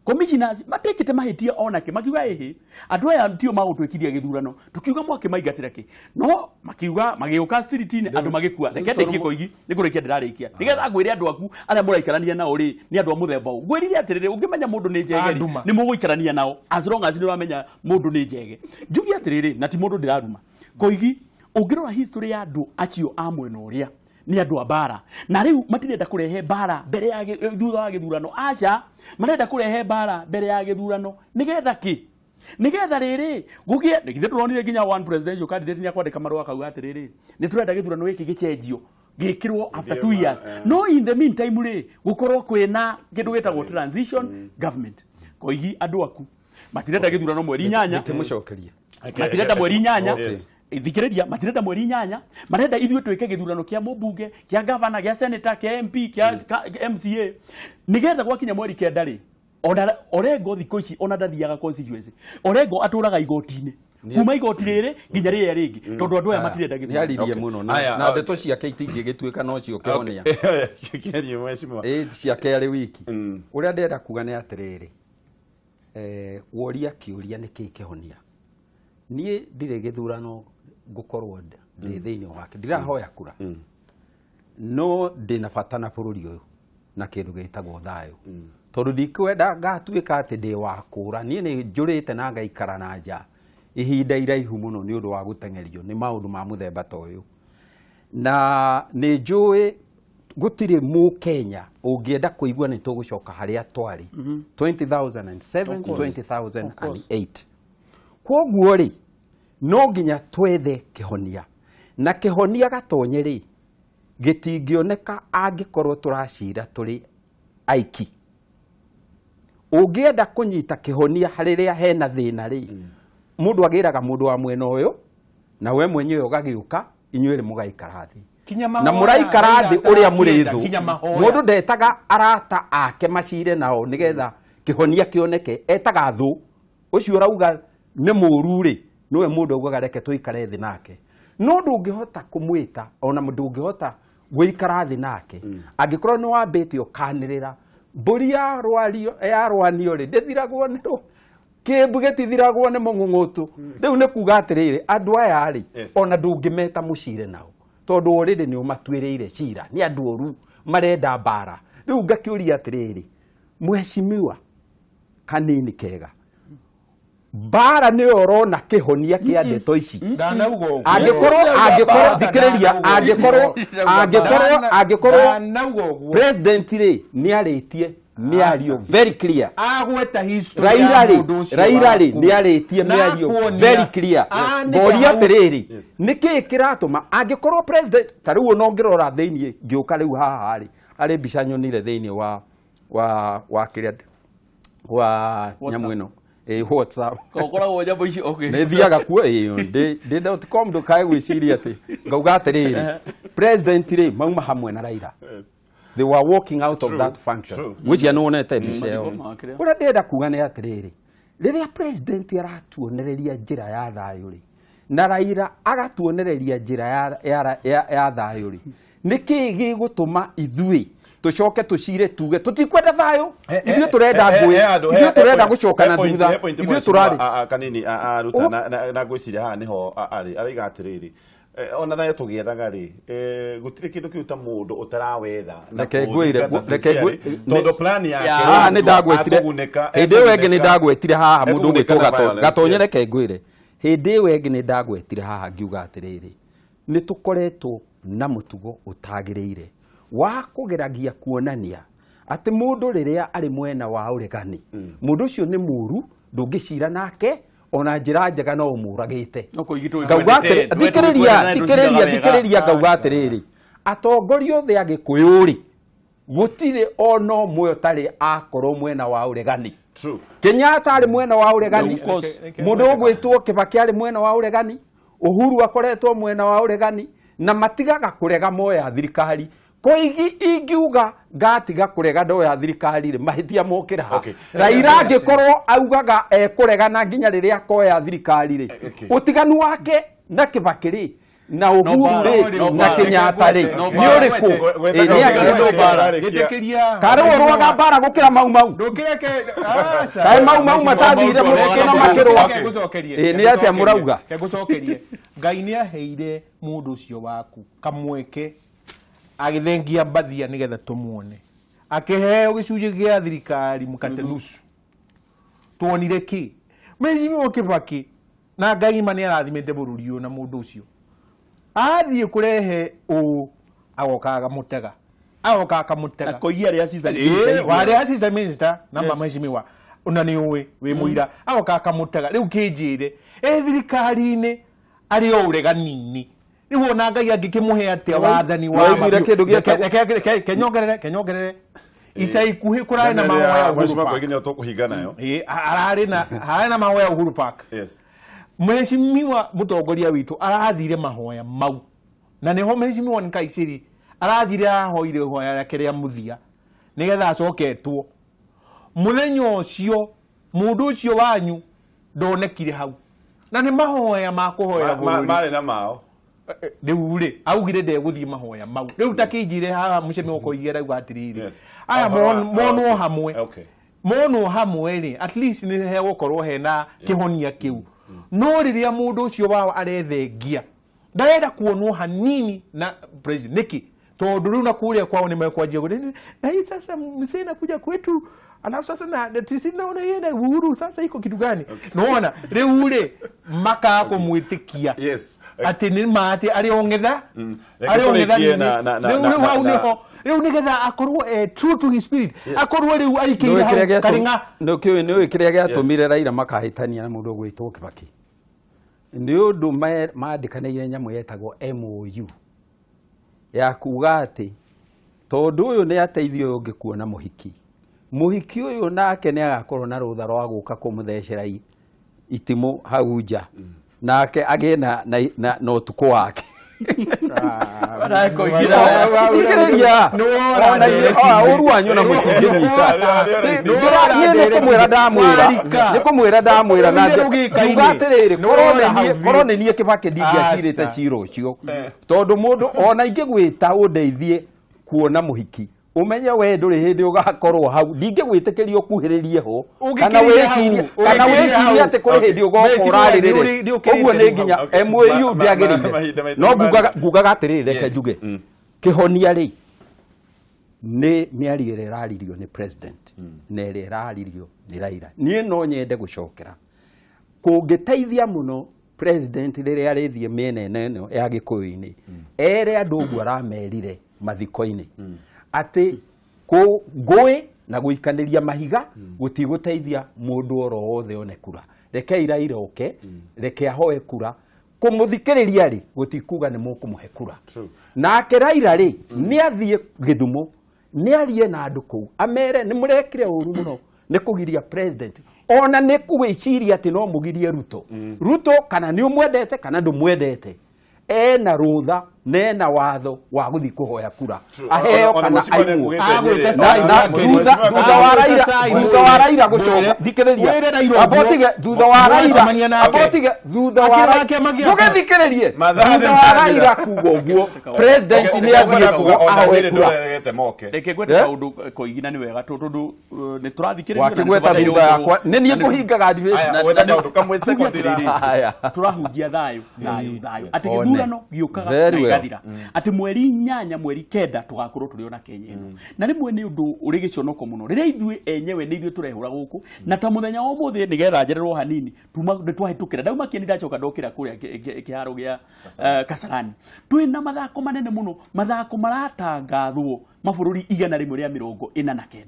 commissioners matekite mahitia onake makiuga ehe andu aya ntio magutwekiria githurano tukiuga mwake maigatira ki no makiuga magiuka street-ini andu magikua rekete Koigi nigurekia ndirarikia nigetha ngwire andu aku aria muraikarania nao ri ni andu a muthemba u ngwirire atiriri ungimenya mundu ni njege ni muguikarania nao as long as ni uramenya mundu ni njege njugi atiriri na ti mundu ndiraruma Koigi ungirora history ya andu acio a mwena uria ni andu a bara na riu matirenda kurehe bara mbere ya thutha wa githurano acha marenda kurehe bara mbere ya githurano nigetha ki nigetha riri gugie nigithe turonire nginya one presidential candidate ni akwandika marua kauga atiriri ni turenda githurano giki gichenjio gikirwo after 2 years no in the meantime ri gukorwo kwina kindu gitagwo transition government Koigi andu aku matirenda githurano mweri 8 nikimucokeria matirenda mweri 8 thikiriria matirenda mweri 8 marenda ithue twike githurano kia mubunge kia governor kia senator kia MP kia MCA nigetha gwakinya mweri 9 ri Orengo thikũ ici ona ndathiaga constituency Orengo atũraga igoti-inĩ kuma igoti rĩrĩ nginya rĩrĩa rĩngĩ tondu andu aya matirenda githurano yaririe muno na ndeto ciake itingĩgĩtuĩka no cio kĩhonia ciake arĩ wiki ũrĩa ndĩrenda kuga nĩ atĩrĩrĩ woria kĩũria nĩkĩ kĩhonia niĩ ndirĩ gĩthurano ngũkorwo ndĩ thĩinĩ wake ndirahoya kura no ndĩna bata na bũrũri ũyũ na kĩndũ gĩtagwo thayũ tondu ndikwenda ngatuĩka atĩ ndĩ wa kũra niĩ nĩ njũrĩte na ngaikara na nja ihinda iraihu muno nĩ ũndũ wa gũteng'erio nĩ maũndũ ma mũthemba ta ũyũ na nĩ njũĩ gũtirĩ Mũkenya ũngĩenda kũigua nĩ tũgũcoka harĩa twarĩ 2007 2008 kwoguo rĩ no nginya twethe kĩhonia na kĩhonia Gatonye rĩ gĩtingĩoneka angĩkorwo tũracira tũrĩ aiki ũngĩenda kũnyita kĩhonia harĩa hena thĩna rĩ mundu agĩraga mundu wa mwena ũyũ na we mwenyewe ũgagĩũka inyuĩ mũgaikara thĩ na mũraikara thĩ ũrĩa mũrĩ thũ mundu ndetaga arata ake macire nao nigetha kĩhonia kĩoneke etaga thũ ũcio ũrauga nĩ mũru rĩ nowe mundu augaga reke tũikare thĩ nake no ndũngĩhota kũmwĩta ona ndũngĩhota gũikara thĩ nake angĩkorwo nĩ wambĩte ũkanĩrĩra mbũri yarwanio rĩ ndĩthiragwo nĩ Kĩmbu gĩtithiragwo nĩ mũng'ũng'ũtũ. Rĩu nĩ kuga atĩrĩrĩ, andũ aya rĩ, ona ndũngĩmeta mũcire nao. Tondũ already nĩ ũmatuĩrĩire cira, nĩ andũ oru marenda mbara. Rĩu ngakĩũria atĩrĩrĩ, Mheshimiwa Kanini Kega, mbara nĩ orona kĩhonia kĩa ndeto ici. Angĩkorwo president rĩ nĩarĩtie mĩario very clear. Raila rĩ nĩarĩtie mĩario very clear. Ngoria atĩrĩrĩ, nĩkĩĩ kĩratũma angĩkorwo president ta rĩu ona ũngĩrora thĩiniĩ ngĩũka rĩu haha rĩ, arĩ mbica nyonire thĩiniĩ wa kĩrĩa wa nyamũ ĩno WhatsApp. Kokoragwo nyamũ ici okay. Nĩ thiaga kuo ndĩ.com ndũkae gwĩciria atĩ ngauga atĩrĩrĩ, president rĩ mauma hamwe na Raila. They were walking out of that function. Which nĩwonete mbica ĩyo. Ũrĩa ndĩrenda kuga nĩ atĩrĩrĩ, rĩrĩa president aratuonereria njĩra ya thayũ rĩ, na Raila agatuonereria njĩra ya thayũ rĩ, nĩkĩĩ gĩgũtũma ithuĩ tucoke tucire tuge tutikwenda thayo ithuĩ turenda ngui ithuĩ turenda gucokana thutha ithuĩ turari Kanini aruta na gwiciria haha niho araiga atiriri ona thayo tugiethaga ri gutire kindu kiuta mundu utarawetha reke ngwire tondu plan yake nĩ ndagwetire hĩndĩ ĩyo ĩngĩ nĩ ndagwetire haha mundu ũgwĩtwo Gatonye reke ngwire hĩndĩ ĩyo ĩngĩ nĩ ndagwetire haha ngiuga atiriri nĩ tukoretwo na mũtugo utagĩrĩire wa kugeragia kuonania ati mundu riria ari mwena wa uregani mundu ucio ni muru ndungicira nake ona njira njega no umuragite ngauga thikiriria ngauga atiriri atongoria othe agikuyuri gutire ono mwe tari akorwo mwena wa uregani Kenyatta ari mwena wa uregani mundu ugwitwo Kibaki ari mwena wa uregani Uhuru akoretwo mwena wa uregani na matigaga kurega moya thirikari Koigi ingiuga ngatiga kurega ndo ya thirikari mahitia mokira ha Raila angikorwo augaga kurega na nginya riria koya thirikari ri utiganu wake na Kibaki ri na Uhuru ri na Kenyatta ri ni uriku ni agĩkiria kare urwaga bara gukira mau ndukireke kai mau matathire mukina makirwa ni atia murauga kegucokerie Ngai ni aheire mundu ucio waku kamweke agithengia mbathia nigetha tumuone akiheo gicunjĩ gĩa thirikari mukate nusu tuonire ki Mheshimiwa Kibaki na Ngai mani arathimĩte bũrũri ũyũ na mũndũ ũcio athiĩ kurehe agokaga mutega na Koigi arĩa assistant minister namba Mheshimiwa una ni uwe we muira agokaga mutega rĩu kĩnjĩre thirikari-inĩ ari o ureganini niho na Ngai angĩkĩmuhe atĩa wathani wa kenyongerere ica ikuhĩ kũrarĩ na mahoya harĩ na mahoya Uhuru Park Mheshimiwa mũtongoria witũ arathire mahoya mau na niho Mheshimiwa Nkaisiri arathire ahoire hoya rĩake rĩa mũthia nigetha acoketwo mũthenya ũcio mũndũ ũcio wanyu ndonekire hau na nĩ mahoya ma kũhoera marĩ na mao rĩu rĩ augire ndegũthiĩ mahoya mau rĩu takĩnjire haha Mheshimiwa Koigi rauga atiriri aya monwo hamwe rĩ at least nĩ hegũkorwo hena kĩhonia kĩu no rĩrĩa mũndũ ũcio wao arethengia ndarenda kuonwo hanini na president niki tondũ rĩu na kũrĩa kwao nĩ mekwanjia na hii sasa msena kuja kwetu alafu sasa na tisi naona yeye na Uhuru sasa iko kitu gani naona rĩu rĩ maka kũmwĩtĩkia ati nĩ mati ariong'etha rĩu nigetha akorwo true to his spirit akorwo rĩu arikĩire karinga no kĩoĩ kĩrĩa gĩatũmire Raila makahĩtania na mũndũ ũgwĩtwo Kibaki nĩ ũndũ maandĩkanĩire nyamũ yetagwo MOU ya kuga atĩ tondũ ũyũ nĩ ateithio ũngĩ kuona mũhiki ũyũ nake nĩ agakorwo na rũtha rwa gũka kũmũthecera itimũ hau nja nake agĩe na ũtukũ wake ikĩrĩria ũruanyu na mũtingĩnyita nĩkũmwĩra ndamwĩra na njuga atĩrĩrĩ korwo nĩ niĩ Kibaki ndingĩacirĩte cira ũcio tondũ mũndũ ona ingĩgwĩta ũndeithie kuona mũhiki umenye we nduri hindi ugakorwo hau ndinge gwitikirio kuhiririe ho kana weciria ati kuri hindi ugokorarire uguo ni nginya MOU ndiagirire no ngugaga atiriri reke njuge kihonia ri ni miario irararirio ni president na irararirio ni Raila nie no nyende gucokera kungiteithia muno president riri arithie miena eno ya Gikuyu-ini ere andu uguo aramerire mathiko-ini ati ngui na guikaniria mahiga gutiguteithia mundu oro wothe one kura reke Raila oke reke ahoe kura kumuthikiriria ri gutikuga ni mukumuhe kura nake Raila ri ni athie Githumo ni arie na andu kou amere ni murekire uru muno ni kugiria president ona ni kuwiciria ati no mugirie Ruto kana ni umwendete kana ndumwendete ena rutha nena watho wa guthi kuhoya kura aheo kana aimu thutha wa Raila gucoka thikiriria abotige thutha wa Raila tugithikiririe thutha wa Raila kuga uguo president ni athie kuga ahoe kura reke gwete kaundu Koigi ni wega tondu ni turathikiriria wakigweta thutha yakwa ni nie kuhingaga turahunjia thayu ati githurano giukaga gathira ati mweri 8 mweri 9 tugakorwo turiona Kenya ino na rimwe ni undu uri giconoko muno riria ithui enyewe ni ithui turehura guku na ta muthenya wa muthi ni getha njererwo hanini tuma twahitukira ndauma kieni ndacoka ndokira kuria kiharo gia Kasarani twina mathako manene muno mathako maratangathwo mabururi 149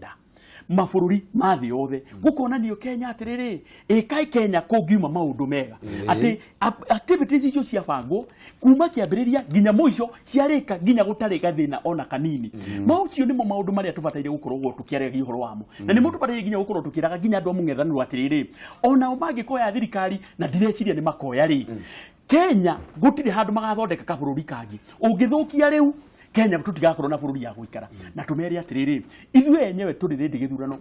mafururi mathi yothe gukonanio Kenya atiriri kai Kenya kungiuma maundu mega ati activities icio cia bango kuma kiambiriria ginya muico ciarika ginya gutari gathina ona kanini maucio nimo maundu maria tubataire gukorwo tukiaria uhoro wamo na nimo tubataire ginya gukorwo tukiraga ginya andu amung'ethaniro atiriri ona umangikoya thirikari na direciria ni makoya ri Kenya gutire handu magathondeka kabururi kangi ungithukia riu Kenya tutigakorwo na bururi ya guikara na tumeri atiriri ithuĩ enyewe turi rindi githurano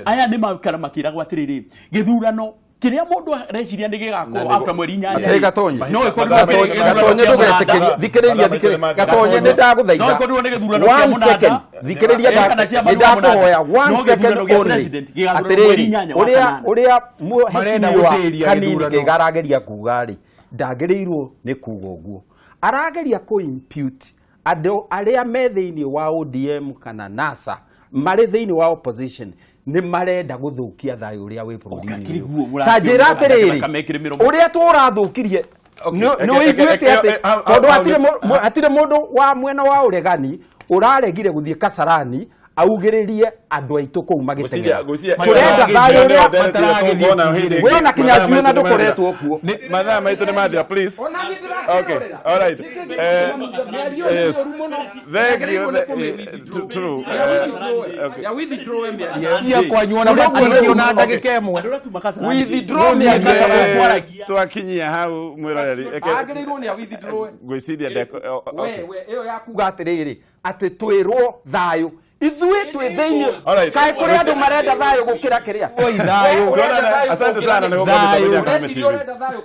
aya ni makara makira gwa atiriri githurano kiria mundu areciria ni gigakorwo after mweri 8 Gatonye no Gatonye ndugetekeria thikiriria Gatonye ndaguthaitha no ikorwo ni githurano kia munada thikiriria ndakuhoya 1 second only atiriri uria muheshimiwa Kanini Kega arageria kuga ri ndagiriirwo ni kuga uguo arageria ku impute ando aria me thiini wa ODM kana NASA mari thiini wa opposition ni marenda guthukia thayu uria wi bururi-ini ta njira atiriri uria turathukirie no iguite ati tondu atire mundu wa mwena wa uregani uraregire guthie Kasarani augiririe andu aitu kou magitegera turenda thayu uria we na Kinyanjui na ndukoretwo kuo mathaa maitu ni mathira please okay all right yes thank you true ya withdraw cia kwanyuona matikio na ndagika imwe withdraw ni akasa twakinyia hau mwiroreri agirirwo ni withdraw gwiciria ndeko we iyo yakuga atiriri ati twirwo thayu ithuĩ twĩ thĩinĩ kaĩ kũrĩ andũ marenda thayũ gũkĩra kĩrĩa asante sana nĩ gũkorwo tũtamenyaga thayũ